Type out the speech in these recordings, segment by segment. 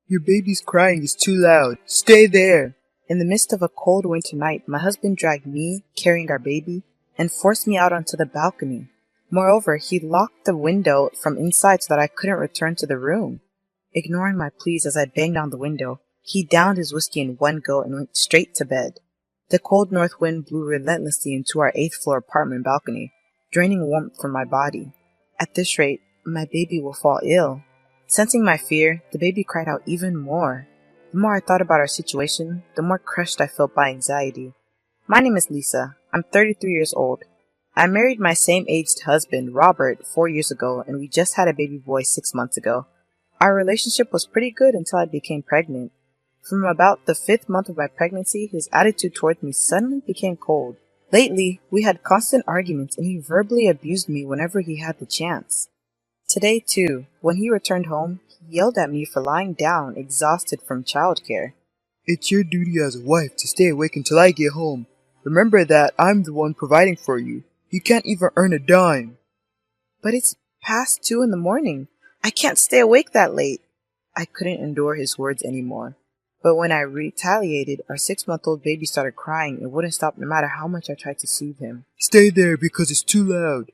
Your baby's crying is too loud. Stay there. In the midst of a cold winter night, my husband dragged me, carrying our baby, and forced me out onto the balcony. Moreover, he locked the window from inside so that I couldn't return to the room. Ignoring my pleas as I banged on the window, he downed his whiskey in one go and went straight to bed. The cold north wind blew relentlessly into our 8th-floor apartment balcony, draining warmth from my body. At this rate, my baby will fall ill. Sensing my fear, the baby cried out even more. The more I thought about our situation, the more crushed I felt by anxiety. My name is Lisa. I'm 33 years old. I married my same-aged husband, Robert, 4 years ago, and we just had a baby boy 6 months ago. Our relationship was pretty good until I became pregnant. From about the 5th month of my pregnancy, his attitude toward me suddenly became cold. Lately, we had constant arguments and he verbally abused me whenever he had the chance. Today, too, when he returned home, he yelled at me for lying down, exhausted from childcare. It's your duty as a wife to stay awake until I get home. Remember that I'm the one providing for you. You can't even earn a dime. But it's past 2 in the morning. I can't stay awake that late. I couldn't endure his words anymore. But when I retaliated, our 6-month-old baby started crying and wouldn't stop no matter how much I tried to soothe him. Stay there because it's too loud.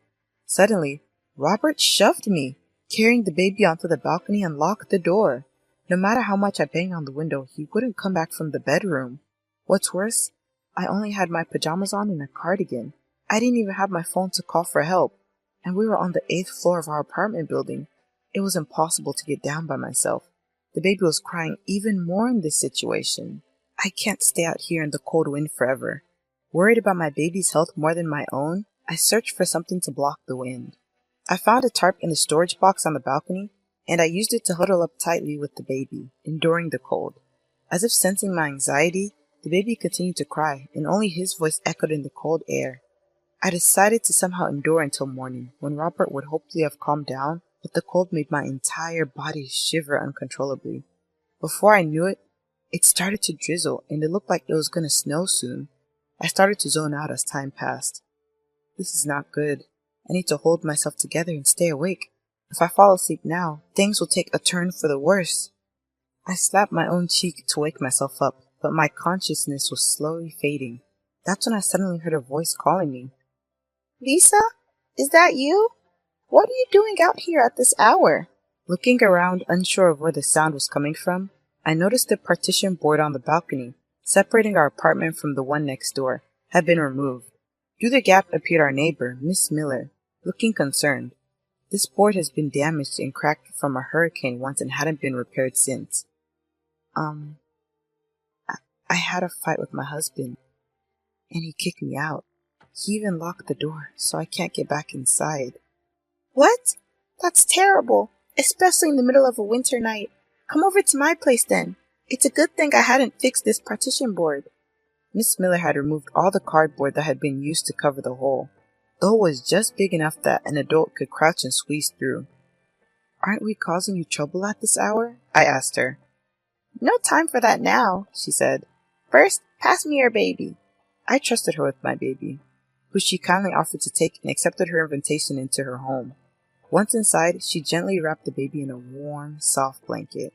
Suddenly, Robert shoved me, carrying the baby onto the balcony and locked the door. No matter how much I banged on the window, he wouldn't come back from the bedroom. What's worse, I only had my pajamas on and a cardigan. I didn't even have my phone to call for help, and we were on the 8th floor of our apartment building. It was impossible to get down by myself. The baby was crying even more in this situation. I can't stay out here in the cold wind forever. Worried about my baby's health more than my own, I searched for something to block the wind. I found a tarp in the storage box on the balcony, and I used it to huddle up tightly with the baby, enduring the cold. As if sensing my anxiety, the baby continued to cry, and only his voice echoed in the cold air. I decided to somehow endure until morning, when Robert would hopefully have calmed down, but the cold made my entire body shiver uncontrollably. Before I knew it, it started to drizzle, and it looked like it was going to snow soon. I started to zone out as time passed. This is not good. I need to hold myself together and stay awake. If I fall asleep now, things will take a turn for the worse. I slapped my own cheek to wake myself up, but my consciousness was slowly fading. That's when I suddenly heard a voice calling me. Lisa? Is that you? What are you doing out here at this hour? Looking around, unsure of where the sound was coming from, I noticed the partition board on the balcony, separating our apartment from the one next door, had been removed. Through the gap appeared our neighbor, Miss Miller, looking concerned. This board has been damaged and cracked from a hurricane once and hadn't been repaired since. I had a fight with my husband, and he kicked me out. He even locked the door, so I can't get back inside. What? That's terrible, especially in the middle of a winter night. Come over to my place then. It's a good thing I hadn't fixed this partition board. Miss Miller had removed all the cardboard that had been used to cover the hole. The hole was just big enough that an adult could crouch and squeeze through. Aren't we causing you trouble at this hour? I asked her. No time for that now, she said. First, pass me your baby. I trusted her with my baby, who she kindly offered to take and accepted her invitation into her home. Once inside, she gently wrapped the baby in a warm, soft blanket.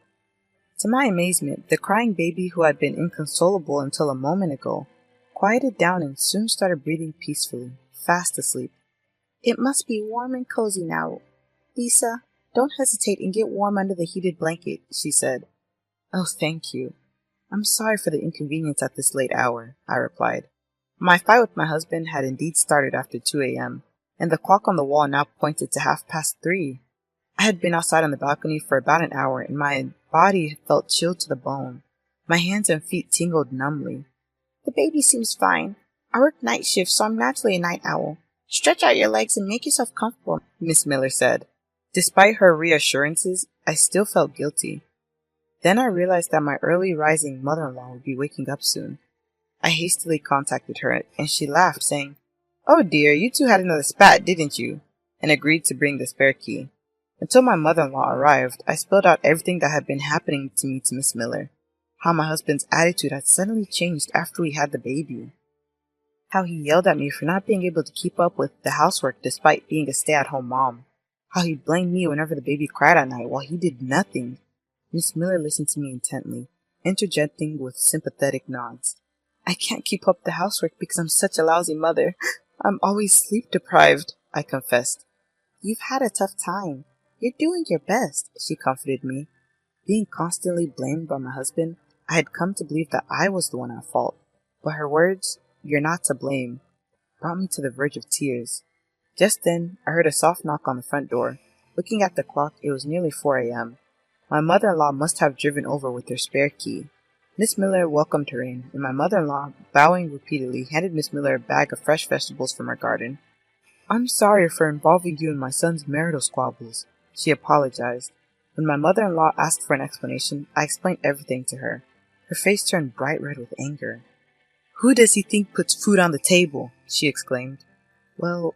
To my amazement, the crying baby, who had been inconsolable until a moment ago, quieted down and soon started breathing peacefully, fast asleep. It must be warm and cozy now. Lisa, don't hesitate and get warm under the heated blanket, she said. Oh, thank you. I'm sorry for the inconvenience at this late hour, I replied. My fight with my husband had indeed started after 2 a.m., and the clock on the wall now pointed to 3:30. I had been outside on the balcony for about an hour, and my body felt chilled to the bone. My hands and feet tingled numbly. The baby seems fine. I work night shift, so I'm naturally a night owl. Stretch out your legs and make yourself comfortable, Miss Miller said. Despite her reassurances, I still felt guilty. Then I realized that my early rising mother-in-law would be waking up soon. I hastily contacted her, and she laughed, saying, Oh dear, you two had another spat, didn't you? And agreed to bring the spare key. Until my mother-in-law arrived, I spilled out everything that had been happening to me to Miss Miller. How my husband's attitude had suddenly changed after we had the baby. How he yelled at me for not being able to keep up with the housework despite being a stay-at-home mom. How he blamed me whenever the baby cried at night while he did nothing. Miss Miller listened to me intently, interjecting with sympathetic nods. I can't keep up the housework because I'm such a lousy mother. I'm always sleep deprived, I confessed. You've had a tough time. You're doing your best, she comforted me. Being constantly blamed by my husband, I had come to believe that I was the one at fault. But her words, "You're not to blame," brought me to the verge of tears. Just then, I heard a soft knock on the front door. Looking at the clock, it was nearly 4 a.m. My mother-in-law must have driven over with her spare key. Miss Miller welcomed her in, and my mother-in-law, bowing repeatedly, handed Miss Miller a bag of fresh vegetables from her garden. I'm sorry for involving you in my son's marital squabbles, she apologized. When my mother-in-law asked for an explanation, I explained everything to her. Her face turned bright red with anger. Who does he think puts food on the table? She exclaimed. Well,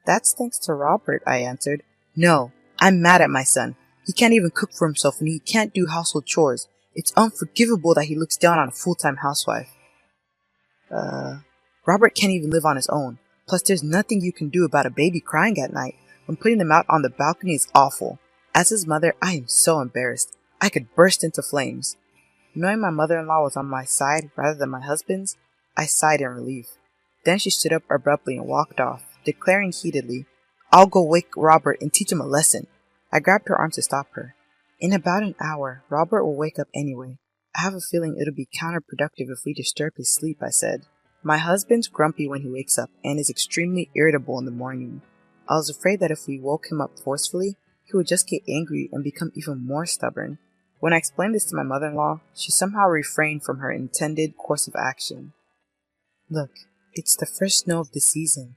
that's thanks to Robert, I answered. No, I'm mad at my son. He can't even cook for himself and he can't do household chores. It's unforgivable that he looks down on a full-time housewife. Robert can't even live on his own. Plus, there's nothing you can do about a baby crying at night. When putting them out on the balcony is awful. As his mother, I am so embarrassed. I could burst into flames. Knowing my mother-in-law was on my side rather than my husband's, I sighed in relief. Then she stood up abruptly and walked off, declaring heatedly, I'll go wake Robert and teach him a lesson. I grabbed her arm to stop her. In about an hour, Robert will wake up anyway. I have a feeling it'll be counterproductive if we disturb his sleep, I said. My husband's grumpy when he wakes up and is extremely irritable in the morning. I was afraid that if we woke him up forcefully, he would just get angry and become even more stubborn. When I explained this to my mother-in-law, she somehow refrained from her intended course of action. Look, it's the first snow of the season.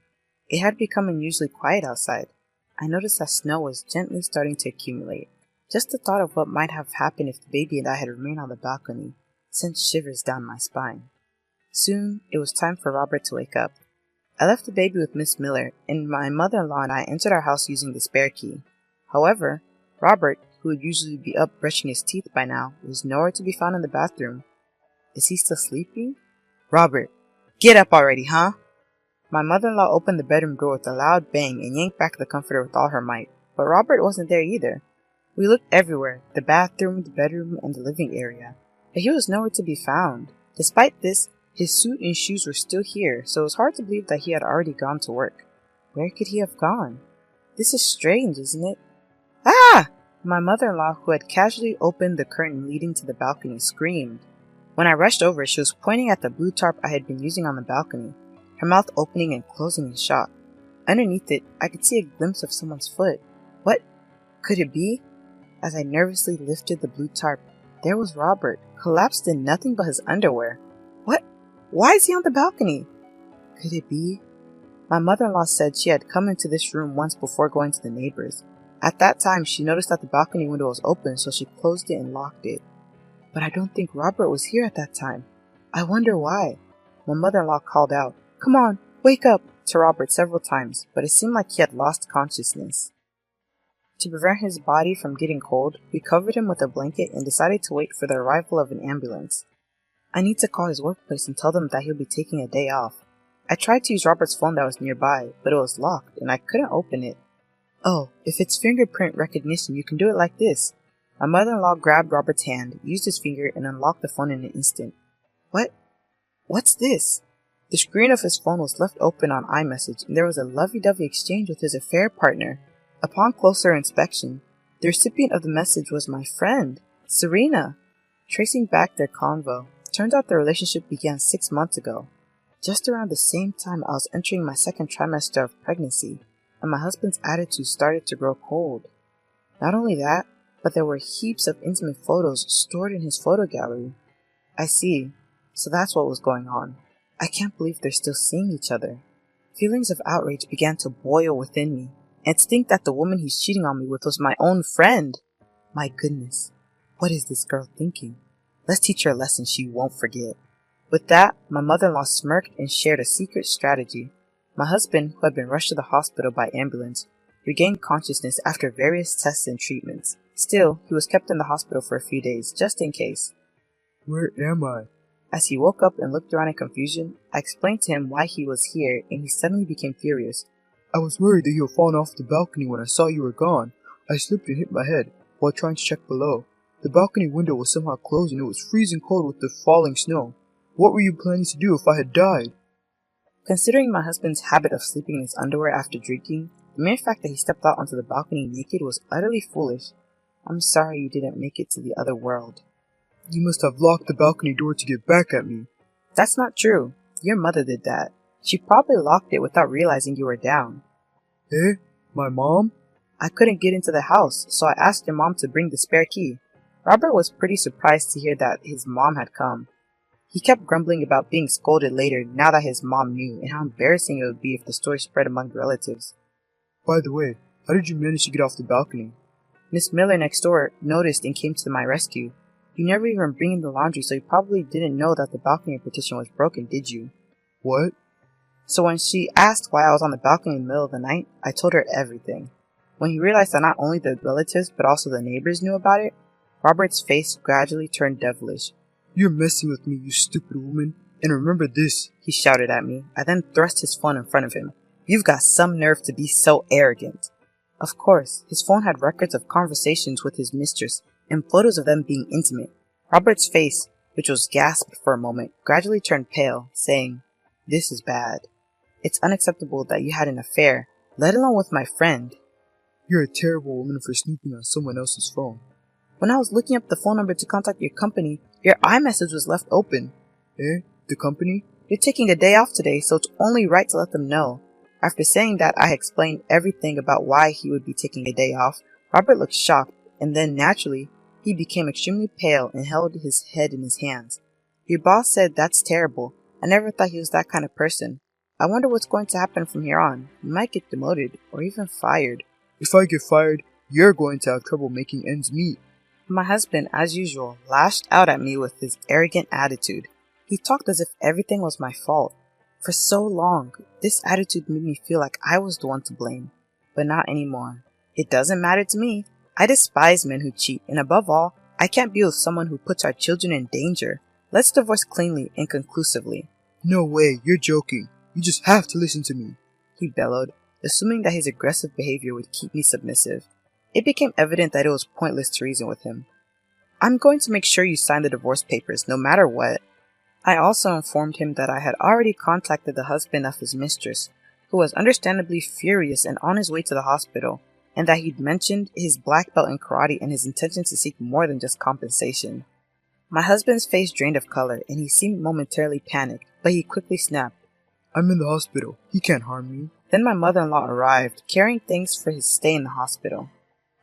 It had become unusually quiet outside. I noticed that snow was gently starting to accumulate. Just the thought of what might have happened if the baby and I had remained on the balcony sent shivers down my spine. Soon, it was time for Robert to wake up. I left the baby with Miss Miller, and my mother-in-law and I entered our house using the spare key. However, Robert, who would usually be up brushing his teeth by now, was nowhere to be found in the bathroom. Is he still sleeping? Robert, get up already, huh? My mother-in-law opened the bedroom door with a loud bang and yanked back the comforter with all her might, but Robert wasn't there either. We looked everywhere, the bathroom, the bedroom, and the living area, but he was nowhere to be found. Despite this, his suit and shoes were still here, so it was hard to believe that he had already gone to work. Where could he have gone? This is strange, isn't it? Ah! My mother-in-law, who had casually opened the curtain leading to the balcony, screamed. When I rushed over, she was pointing at the blue tarp I had been using on the balcony, her mouth opening and closing in shock. Underneath it, I could see a glimpse of someone's foot. What could it be? As I nervously lifted the blue tarp, there was Robert, collapsed in nothing but his underwear. What? Why is he on the balcony? Could it be? My mother-in-law said she had come into this room once before going to the neighbors. At that time, she noticed that the balcony window was open, so she closed it and locked it. But I don't think Robert was here at that time. I wonder why. My mother-in-law called out, Come on, wake up, to Robert several times, but it seemed like he had lost consciousness. To prevent his body from getting cold, we covered him with a blanket and decided to wait for the arrival of an ambulance. I need to call his workplace and tell them that he'll be taking a day off. I tried to use Robert's phone that was nearby, but it was locked and I couldn't open it. Oh, if it's fingerprint recognition, you can do it like this. My mother-in-law grabbed Robert's hand, used his finger, and unlocked the phone in an instant. What's this? The screen of his phone was left open on iMessage, and there was a lovey-dovey exchange with his affair partner. Upon closer inspection, the recipient of the message was my friend, Serena. Tracing back their convo, turns out their relationship began 6 months ago. Just around the same time I was entering my second trimester of pregnancy, and my husband's attitude started to grow cold. Not only that, but there were heaps of intimate photos stored in his photo gallery. I see. So that's what was going on. I can't believe they're still seeing each other. Feelings of outrage began to boil within me, and to think that the woman he's cheating on me with was my own friend. My goodness, what is this girl thinking? Let's teach her a lesson she won't forget. With that, my mother-in-law smirked and shared a secret strategy. My husband, who had been rushed to the hospital by ambulance, regained consciousness after various tests and treatments. Still, he was kept in the hospital for a few days, just in case. Where am I? As he woke up and looked around in confusion, I explained to him why he was here, and he suddenly became furious. I was worried that you had fallen off the balcony when I saw you were gone. I slipped and hit my head while trying to check below. The balcony window was somehow closed and it was freezing cold with the falling snow. What were you planning to do if I had died? Considering my husband's habit of sleeping in his underwear after drinking, the mere fact that he stepped out onto the balcony naked was utterly foolish. I'm sorry you didn't make it to the other world. You must have locked the balcony door to get back at me. That's not true. Your mother did that. She probably locked it without realizing you were down. Eh? My mom? I couldn't get into the house, so I asked your mom to bring the spare key. Robert was pretty surprised to hear that his mom had come. He kept grumbling about being scolded later now that his mom knew, and how embarrassing it would be if the story spread among relatives. By the way, how did you manage to get off the balcony? Miss Miller next door noticed and came to my rescue. You never even bring in the laundry, so you probably didn't know that the balcony partition was broken, did you? What? So when she asked why I was on the balcony in the middle of the night, I told her everything. When he realized that not only the relatives, but also the neighbors knew about it, Robert's face gradually turned devilish. You're messing with me, you stupid woman. And remember this, he shouted at me. I then thrust his phone in front of him. You've got some nerve to be so arrogant. Of course, his phone had records of conversations with his mistress and photos of them being intimate. Robert's face, which was gasped for a moment, gradually turned pale, saying, "This is bad. It's unacceptable that you had an affair, let alone with my friend." You're a terrible woman for snooping on someone else's phone. When I was looking up the phone number to contact your company, your iMessage was left open. Eh? The company? You're taking a day off today, so it's only right to let them know. After saying that, I explained everything about why he would be taking a day off. Robert looked shocked, and then, naturally, he became extremely pale and held his head in his hands. Your boss said that's terrible. I never thought he was that kind of person. I wonder what's going to happen from here on. You might get demoted, or even fired. If I get fired, you're going to have trouble making ends meet. My husband, as usual, lashed out at me with his arrogant attitude. He talked as if everything was my fault. For so long, this attitude made me feel like I was the one to blame. But not anymore. It doesn't matter to me. I despise men who cheat, and above all, I can't be with someone who puts our children in danger. Let's divorce cleanly and conclusively. No way, you're joking. You just have to listen to me, he bellowed, assuming that his aggressive behavior would keep me submissive. It became evident that it was pointless to reason with him. I'm going to make sure you sign the divorce papers, no matter what. I also informed him that I had already contacted the husband of his mistress, who was understandably furious and on his way to the hospital, and that he'd mentioned his black belt in karate and his intention to seek more than just compensation. My husband's face drained of color, and he seemed momentarily panicked, but he quickly snapped, I'm in the hospital. He can't harm me. Then my mother-in-law arrived, carrying things for his stay in the hospital.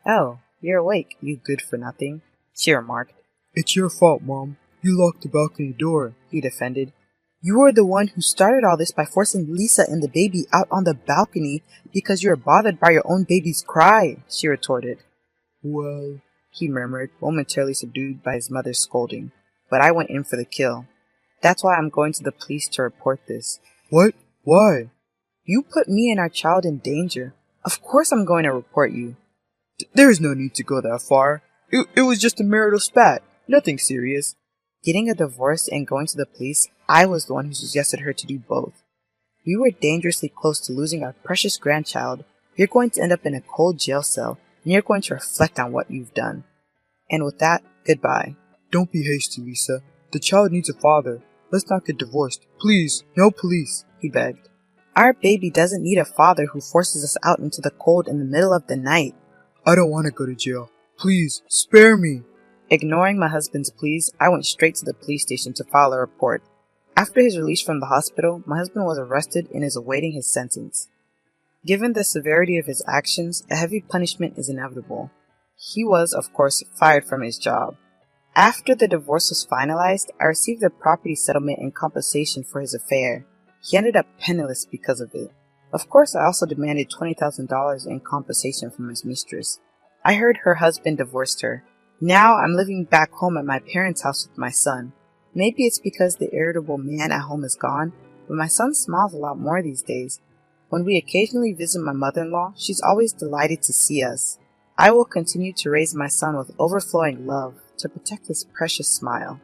Oh, you're awake, you good-for-nothing, she remarked. It's your fault, Mom. You locked the balcony door, he defended. You were the one who started all this by forcing Lisa and the baby out on the balcony because you were bothered by your own baby's cry, she retorted. Well, he murmured, momentarily subdued by his mother's scolding. But I went in for the kill. That's why I'm going to the police to report this. What? Why? You put me and our child in danger. Of course I'm going to report you. There's no need to go that far. It was just a marital spat. Nothing serious. Getting a divorce and going to the police, I was the one who suggested her to do both. We were dangerously close to losing our precious grandchild. You're going to end up in a cold jail cell, and you're going to reflect on what you've done. And with that, goodbye. Don't be hasty, Lisa. The child needs a father. Let's not get divorced. Please, no police, he begged. Our baby doesn't need a father who forces us out into the cold in the middle of the night. I don't want to go to jail. Please, spare me. Ignoring my husband's pleas, I went straight to the police station to file a report. After his release from the hospital, my husband was arrested and is awaiting his sentence. Given the severity of his actions, a heavy punishment is inevitable. He was, of course, fired from his job. After the divorce was finalized, I received a property settlement and compensation for his affair. He ended up penniless because of it. Of course, I also demanded $20,000 in compensation from his mistress. I heard her husband divorced her. Now I'm living back home at my parents' house with my son. Maybe it's because the irritable man at home is gone, but my son smiles a lot more these days. When we occasionally visit my mother-in-law, she's always delighted to see us. I will continue to raise my son with overflowing love to protect his precious smile.